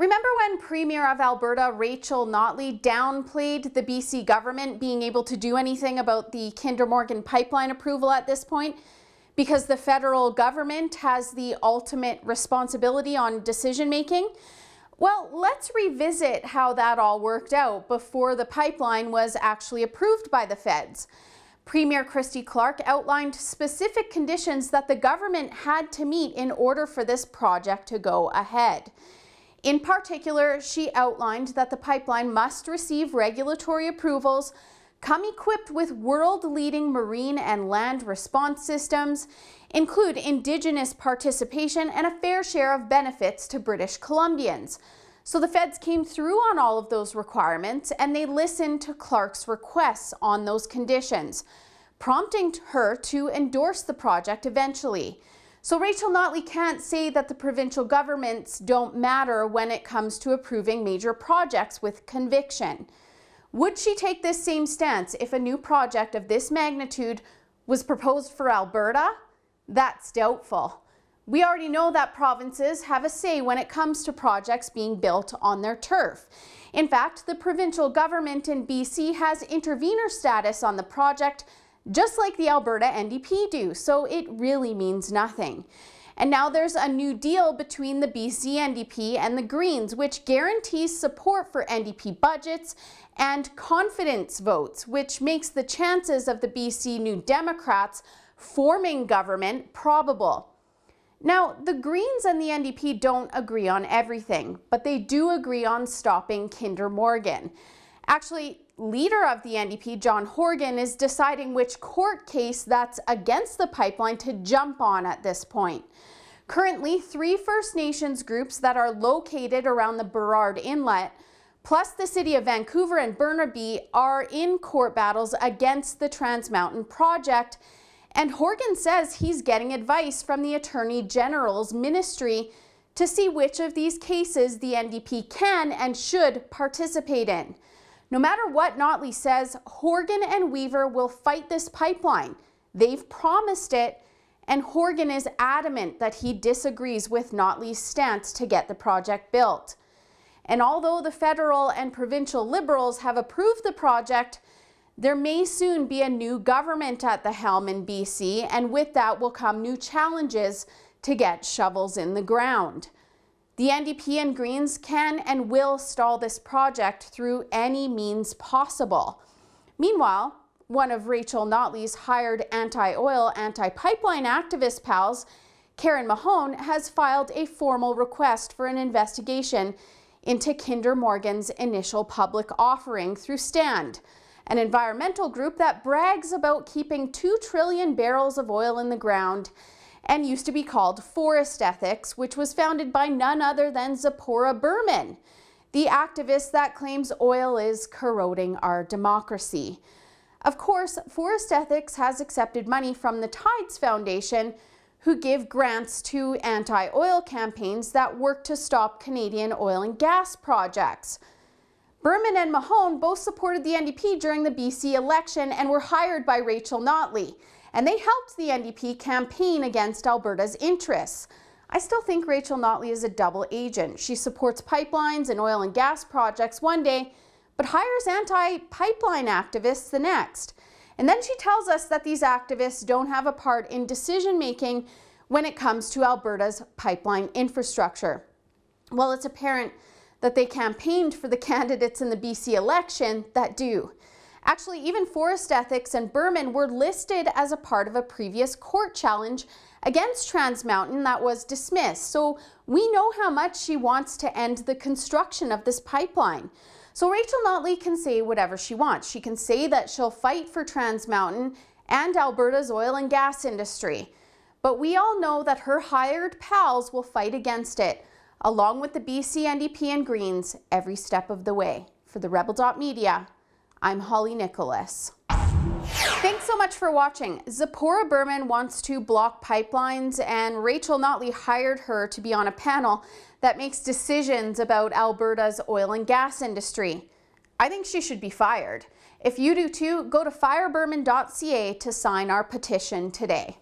Remember when Premier of Alberta Rachel Notley downplayed the BC government being able to do anything about the Kinder Morgan pipeline approval at this point? Because the federal government has the ultimate responsibility on decision making? Well, let's revisit how that all worked out before the pipeline was actually approved by the feds. Premier Christy Clark outlined specific conditions that the government had to meet in order for this project to go ahead. In particular, she outlined that the pipeline must receive regulatory approvals, come equipped with world-leading marine and land response systems, include Indigenous participation, and a fair share of benefits to British Columbians. So the feds came through on all of those requirements, and they listened to Clark's requests on those conditions, prompting her to endorse the project eventually. So Rachel Notley can't say that the provincial governments don't matter when it comes to approving major projects with conviction. Would she take this same stance if a new project of this magnitude was proposed for Alberta? That's doubtful. We already know that provinces have a say when it comes to projects being built on their turf. In fact, the provincial government in BC has intervener status on the project, just like the Alberta NDP do, so it really means nothing. And now there's a new deal between the BC NDP and the Greens, which guarantees support for NDP budgets and confidence votes, which makes the chances of the BC New Democrats forming government probable. Now, the Greens and the NDP don't agree on everything, but they do agree on stopping Kinder Morgan. Actually, leader of the NDP, John Horgan, is deciding which court case that's against the pipeline to jump on at this point. Currently, 3 First Nations groups that are located around the Burrard Inlet, plus the city of Vancouver and Burnaby, are in court battles against the TransMountain project, and Horgan says he's getting advice from the Attorney General's ministry to see which of these cases the NDP can and should participate in. No matter what Notley says, Horgan and Weaver will fight this pipeline. They've promised it, and Horgan is adamant that he disagrees with Notley's stance to get the project built. And although the federal and provincial Liberals have approved the project, there may soon be a new government at the helm in BC, and with that will come new challenges to get shovels in the ground. The NDP and Greens can and will stall this project through any means possible. Meanwhile, one of Rachel Notley's hired anti-oil, anti-pipeline activist pals, Karen Mahone, has filed a formal request for an investigation into Kinder Morgan's initial public offering through Stand, an environmental group that brags about keeping 2 trillion barrels of oil in the ground and used to be called Forest Ethics, which was founded by none other than Zipporah Berman, the activist that claims oil is corroding our democracy. Of course, Forest Ethics has accepted money from the Tides Foundation, who give grants to anti-oil campaigns that work to stop Canadian oil and gas projects. Berman and Mahone both supported the NDP during the BC election and were hired by Rachel Notley, and they helped the NDP campaign against Alberta's interests. I still think Rachel Notley is a double agent. She supports pipelines and oil and gas projects one day, but hires anti-pipeline activists the next. And then she tells us that these activists don't have a part in decision-making when it comes to Alberta's pipeline infrastructure. Well, it's apparent that they campaigned for the candidates in the BC election that do. Actually, even Forest Ethics and Berman were listed as a part of a previous court challenge against TransMountain that was dismissed. So we know how much she wants to end the construction of this pipeline. So Rachel Notley can say whatever she wants. She can say that she'll fight for TransMountain and Alberta's oil and gas industry. But we all know that her hired pals will fight against it, along with the BC NDP and Greens, every step of the way. For the Rebel.Media, I'm Holly Nicholas. Thanks so much for watching. Zipporah Berman wants to block pipelines, and Rachel Notley hired her to be on a panel that makes decisions about Alberta's oil and gas industry. I think she should be fired. If you do too, go to fireberman.ca to sign our petition today.